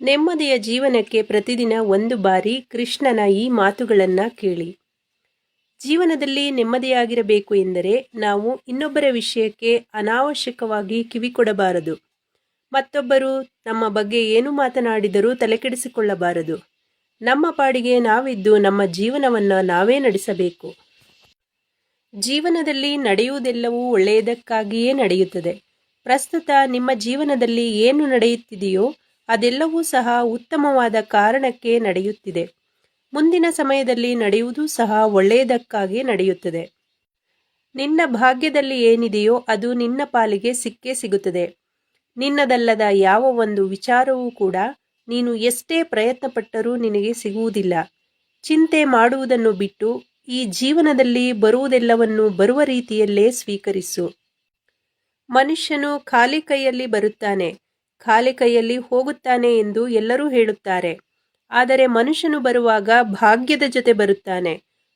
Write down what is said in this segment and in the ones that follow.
ನೆಮ್ಮದಿಯ ಜೀವನಕ್ಕೆ ಪ್ರತಿದಿನ ಒಂದು ಬಾರಿ ಕೃಷ್ಣನ ಈ ಮಾತುಗಳನ್ನು ಕೇಳಿ. ಜೀವನದಲ್ಲಿ ನೆಮ್ಮದಿಯಾಗಿರಬೇಕು ಎಂದರೆ ನಾವು ಇನ್ನೊಬ್ಬರ ವಿಷಯಕ್ಕೆ ಅನಾವಶ್ಯಕವಾಗಿ ಕಿವಿಕೊಡಬಾರದು. ಮತ್ತೊಬ್ಬರು ನಮ್ಮ ಬಗ್ಗೆ ಏನು ಮಾತನಾಡಿದರೂ ತಲೆಕೆಡಿಸಿಕೊಳ್ಳಬಾರದು. ನಮ್ಮ ಪಾಡಿಗೆ ನಾವಿದ್ದು ನಮ್ಮ ಜೀವನವನ್ನು ನಾವೇ ನಡೆಸಬೇಕು. ಜೀವನದಲ್ಲಿ ನಡೆಯುವುದೆಲ್ಲವೂ ಒಳ್ಳೆಯದಕ್ಕಾಗಿಯೇ ನಡೆಯುತ್ತದೆ. ಪ್ರಸ್ತುತ ನಿಮ್ಮ ಜೀವನದಲ್ಲಿ ಏನು ನಡೆಯುತ್ತಿದೆಯೋ ಅದೆಲ್ಲವೂ ಸಹ ಉತ್ತಮವಾದ ಕಾರಣಕ್ಕೆ ನಡೆಯುತ್ತಿದೆ. ಮುಂದಿನ ಸಮಯದಲ್ಲಿ ನಡೆಯುವುದೂ ಸಹ ಒಳ್ಳೆಯದಕ್ಕಾಗಿ ನಡೆಯುತ್ತದೆ. ನಿನ್ನ ಭಾಗ್ಯದಲ್ಲಿ ಏನಿದೆಯೋ ಅದು ನಿನ್ನ ಪಾಲಿಗೆ ಸಿಕ್ಕೇ ಸಿಗುತ್ತದೆ. ನಿನ್ನದಲ್ಲದ ಯಾವ ಒಂದು ವಿಚಾರವೂ ಕೂಡ ನೀನು ಎಷ್ಟೇ ಪ್ರಯತ್ನಪಟ್ಟರೂ ನಿನಗೆ ಸಿಗುವುದಿಲ್ಲ. ಚಿಂತೆ ಮಾಡುವುದನ್ನು ಬಿಟ್ಟು ಈ ಜೀವನದಲ್ಲಿ ಬರುವುದೆಲ್ಲವನ್ನು ಬರುವ ರೀತಿಯಲ್ಲೇ ಸ್ವೀಕರಿಸು. ಮನುಷ್ಯನು ಖಾಲಿ ಕೈಯಲ್ಲಿ ಬರುತ್ತಾನೆ, ಖಾಲಿ ಕೈಯಲ್ಲಿ ಹೋಗುತ್ತಾನೆ ಎಂದು ಎಲ್ಲರೂ ಹೇಳುತ್ತಾರೆ. ಆದರೆ ಮನುಷ್ಯನು ಬರುವಾಗ ಭಾಗ್ಯದ ಜೊತೆ ಬರುತ್ತಾನೆ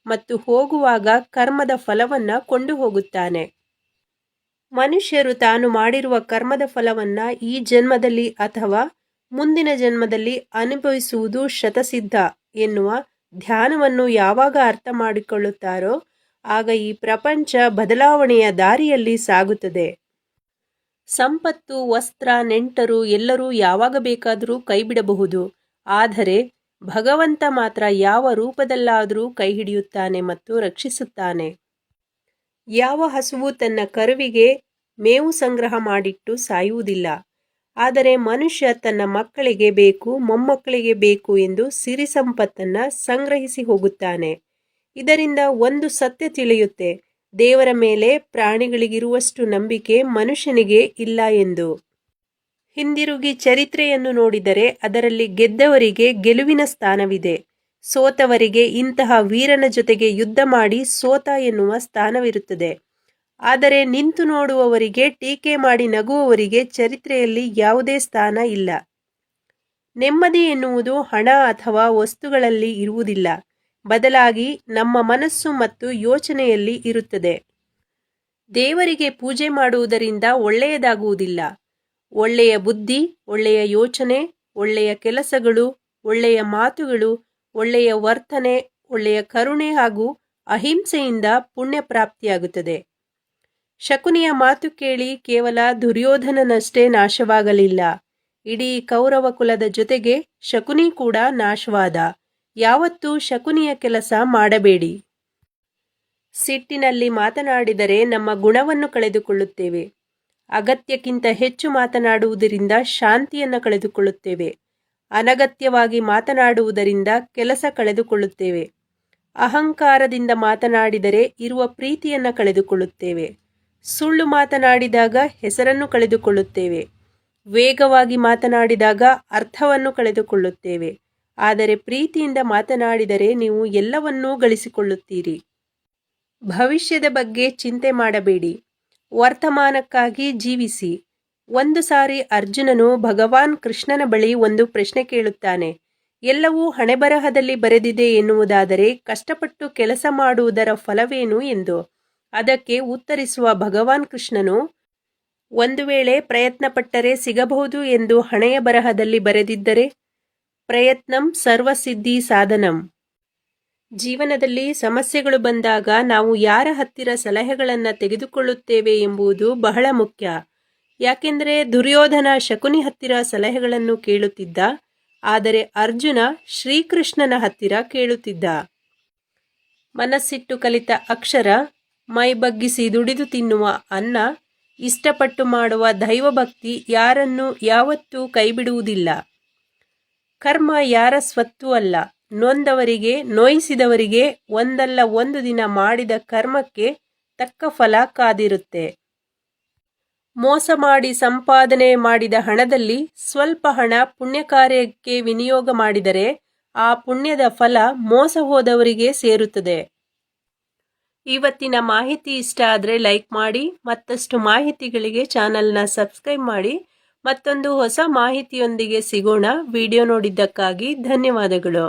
ಮತ್ತು ಹೋಗುವಾಗ ಕರ್ಮದ ಫಲವನ್ನ ಕೊಂಡು ಹೋಗುತ್ತಾನೆ. ಮನುಷ್ಯರು ತಾನು ಮಾಡಿರುವ ಕರ್ಮದ ಫಲವನ್ನ ಈ ಜನ್ಮದಲ್ಲಿ ಅಥವಾ ಮುಂದಿನ ಜನ್ಮದಲ್ಲಿ ಅನುಭವಿಸುವುದು ಶತಸಿದ್ಧ ಎನ್ನುವ ಧ್ಯಾನವನ್ನು ಯಾವಾಗ ಅರ್ಥ ಮಾಡಿಕೊಳ್ಳುತ್ತಾರೋ ಆಗ ಈ ಪ್ರಪಂಚ ಬದಲಾವಣೆಯ ದಾರಿಯಲ್ಲಿ ಸಾಗುತ್ತದೆ. ಸಂಪತ್ತು, ವಸ್ತ್ರ, ನೆಂಟರು ಎಲ್ಲರೂ ಯಾವಾಗ ಬೇಕಾದರೂ ಕೈ ಬಿಡಬಹುದು. ಆದರೆ ಭಗವಂತ ಮಾತ್ರ ಯಾವ ರೂಪದಲ್ಲಾದರೂ ಕೈ ಹಿಡಿಯುತ್ತಾನೆ ಮತ್ತು ರಕ್ಷಿಸುತ್ತಾನೆ. ಯಾವ ಹಸುವು ತನ್ನ ಕರುವಿಗೆ ಮೇವು ಸಂಗ್ರಹ ಮಾಡಿಟ್ಟು ಸಾಯುವುದಿಲ್ಲ. ಆದರೆ ಮನುಷ್ಯ ತನ್ನ ಮಕ್ಕಳಿಗೆ ಬೇಕು, ಮೊಮ್ಮಕ್ಕಳಿಗೆ ಬೇಕು ಎಂದು ಸಿರಿ ಸಂಪತ್ತನ್ನ ಸಂಗ್ರಹಿಸಿ ಹೋಗುತ್ತಾನೆ. ಇದರಿಂದ ಒಂದು ಸತ್ಯ ತಿಳಿಯುತ್ತೆ, ದೇವರ ಮೇಲೆ ಪ್ರಾಣಿಗಳಿಗಿರುವಷ್ಟು ನಂಬಿಕೆ ಮನುಷ್ಯನಿಗೆ ಇಲ್ಲ ಎಂದು. ಹಿಂದಿರುಗಿ ಚರಿತ್ರೆಯನ್ನು ನೋಡಿದರೆ ಅದರಲ್ಲಿ ಗೆದ್ದವರಿಗೆ ಗೆಲುವಿನ ಸ್ಥಾನವಿದೆ, ಸೋತವರಿಗೆ ಇಂತಹ ವೀರನ ಜೊತೆಗೆ ಯುದ್ಧ ಮಾಡಿ ಸೋತ ಎನ್ನುವ ಸ್ಥಾನವಿರುತ್ತದೆ. ಆದರೆ ನಿಂತು ನೋಡುವವರಿಗೆ, ಟೀಕೆ ಮಾಡಿ ನಗುವವರಿಗೆ ಚರಿತ್ರೆಯಲ್ಲಿ ಯಾವುದೇ ಸ್ಥಾನ ಇಲ್ಲ. ನೆಮ್ಮದಿ ಎನ್ನುವುದು ಹಣ ಅಥವಾ ವಸ್ತುಗಳಲ್ಲಿ ಇರುವುದಿಲ್ಲ, ಬದಲಾಗಿ ನಮ್ಮ ಮನಸ್ಸು ಮತ್ತು ಯೋಚನೆಯಲ್ಲಿ ಇರುತ್ತದೆ. ದೇವರಿಗೆ ಪೂಜೆ ಮಾಡುವುದರಿಂದ ಒಳ್ಳೆಯದಾಗುವುದಿಲ್ಲ. ಒಳ್ಳೆಯ ಬುದ್ಧಿ, ಒಳ್ಳೆಯ ಯೋಚನೆ, ಒಳ್ಳೆಯ ಕೆಲಸಗಳು, ಒಳ್ಳೆಯ ಮಾತುಗಳು, ಒಳ್ಳೆಯ ವರ್ತನೆ, ಒಳ್ಳೆಯ ಕರುಣೆ ಹಾಗೂ ಅಹಿಂಸೆಯಿಂದ ಪುಣ್ಯ ಪ್ರಾಪ್ತಿಯಾಗುತ್ತದೆ. ಶಕುನಿಯ ಮಾತು ಕೇಳಿ ಕೇವಲ ದುರ್ಯೋಧನನಷ್ಟೇ ನಾಶವಾಗಲಿಲ್ಲ, ಇಡೀ ಕೌರವ ಕುಲದ ಜೊತೆಗೆ ಶಕುನಿ ಕೂಡ ನಾಶವಾದ. ಯಾವತ್ತೂ ಶಕುನಿಯ ಕೆಲಸ ಮಾಡಬೇಡಿ. ಸಿಟ್ಟಿನಲ್ಲಿ ಮಾತನಾಡಿದರೆ ನಮ್ಮ ಗುಣವನ್ನು ಕಳೆದುಕೊಳ್ಳುತ್ತೇವೆ. ಅಗತ್ಯಕ್ಕಿಂತ ಹೆಚ್ಚು ಮಾತನಾಡುವುದರಿಂದ ಶಾಂತಿಯನ್ನು ಕಳೆದುಕೊಳ್ಳುತ್ತೇವೆ. ಅನಗತ್ಯವಾಗಿ ಮಾತನಾಡುವುದರಿಂದ ಕೆಲಸ ಕಳೆದುಕೊಳ್ಳುತ್ತೇವೆ. ಅಹಂಕಾರದಿಂದ ಮಾತನಾಡಿದರೆ ಇರುವ ಪ್ರೀತಿಯನ್ನು ಕಳೆದುಕೊಳ್ಳುತ್ತೇವೆ. ಸುಳ್ಳು ಮಾತನಾಡಿದಾಗ ಹೆಸರನ್ನು ಕಳೆದುಕೊಳ್ಳುತ್ತೇವೆ. ವೇಗವಾಗಿ ಮಾತನಾಡಿದಾಗ ಅರ್ಥವನ್ನು ಕಳೆದುಕೊಳ್ಳುತ್ತೇವೆ. ಆದರೆ ಪ್ರೀತಿಯಿಂದ ಮಾತನಾಡಿದರೆ ನೀವು ಎಲ್ಲವನ್ನೂ ಗಳಿಸಿಕೊಳ್ಳುತ್ತೀರಿ. ಭವಿಷ್ಯದ ಬಗ್ಗೆ ಚಿಂತೆ ಮಾಡಬೇಡಿ, ವರ್ತಮಾನಕ್ಕಾಗಿ ಜೀವಿಸಿ. ಒಂದು ಸಾರಿ ಅರ್ಜುನನು ಭಗವಾನ್ ಕೃಷ್ಣನ ಬಳಿ ಒಂದು ಪ್ರಶ್ನೆ ಕೇಳುತ್ತಾನೆ. ಎಲ್ಲವೂ ಹಣೆಬರಹದಲ್ಲಿ ಬರೆದಿದೆ ಎನ್ನುವುದಾದರೆ ಕಷ್ಟಪಟ್ಟು ಕೆಲಸ ಮಾಡುವುದರ ಫಲವೇನು ಎಂದು. ಅದಕ್ಕೆ ಉತ್ತರಿಸುವ ಭಗವಾನ್ ಕೃಷ್ಣನು, ಒಂದು ವೇಳೆ ಪ್ರಯತ್ನಪಟ್ಟರೆ ಸಿಗಬಹುದು ಎಂದು ಹಣೆಯ ಬರಹದಲ್ಲಿ ಬರೆದಿದ್ದರೆ, ಪ್ರಯತ್ನಂ ಸರ್ವಸಿದ್ಧಿ ಸಾಧನಂ. ಜೀವನದಲ್ಲಿ ಸಮಸ್ಯೆಗಳು ಬಂದಾಗ ನಾವು ಯಾರ ಹತ್ತಿರ ಸಲಹೆಗಳನ್ನು ತೆಗೆದುಕೊಳ್ಳುತ್ತೇವೆ ಎಂಬುದು ಬಹಳ ಮುಖ್ಯ. ಯಾಕೆಂದರೆ ದುರ್ಯೋಧನ ಶಕುನಿ ಹತ್ತಿರ ಸಲಹೆಗಳನ್ನು ಕೇಳುತ್ತಿದ್ದ, ಆದರೆ ಅರ್ಜುನ ಶ್ರೀಕೃಷ್ಣನ ಹತ್ತಿರ ಕೇಳುತ್ತಿದ್ದ. ಮನಸ್ಸಿಟ್ಟು ಕಲಿತ ಅಕ್ಷರ, ಮೈ ಬಗ್ಗಿಸಿ ದುಡಿದು ತಿನ್ನುವ ಅನ್ನ, ಇಷ್ಟಪಟ್ಟು ಮಾಡುವ ದೈವಭಕ್ತಿ ಯಾರನ್ನೂ ಯಾವತ್ತೂ ಕೈಬಿಡುವುದಿಲ್ಲ. ಕರ್ಮ ಯಾರ ಸ್ವತ್ತೂ ಅಲ್ಲ. ನೊಂದವರಿಗೆ, ನೋಯಿಸಿದವರಿಗೆ ಒಂದಲ್ಲ ಒಂದು ದಿನ ಮಾಡಿದ ಕರ್ಮಕ್ಕೆ ತಕ್ಕ ಫಲ ಕಾದಿರುತ್ತೆ. ಮೋಸ ಮಾಡಿ ಸಂಪಾದನೆ ಮಾಡಿದ ಹಣದಲ್ಲಿ ಸ್ವಲ್ಪ ಹಣ ಪುಣ್ಯ ಕಾರ್ಯಕ್ಕೆ ವಿನಿಯೋಗ ಮಾಡಿದರೆ ಆ ಪುಣ್ಯದ ಫಲ ಮೋಸ ಹೋದವರಿಗೆ ಸೇರುತ್ತದೆ. ಇವತ್ತಿನ ಮಾಹಿತಿ ಇಷ್ಟ ಆದರೆ ಲೈಕ್ ಮಾಡಿ. ಮತ್ತಷ್ಟು ಮಾಹಿತಿಗಳಿಗೆ ಚಾನಲ್ನ ಸಬ್ಸ್ಕ್ರೈಬ್ ಮಾಡಿ. ಮತ್ತೊಂದು ಹೊಸ ಮಾಹಿತಿಯೊಂದಿಗೆ ಸಿಗೋಣ. ವಿಡಿಯೋ ನೋಡಿದ್ದಕ್ಕಾಗಿ ಧನ್ಯವಾದಗಳು.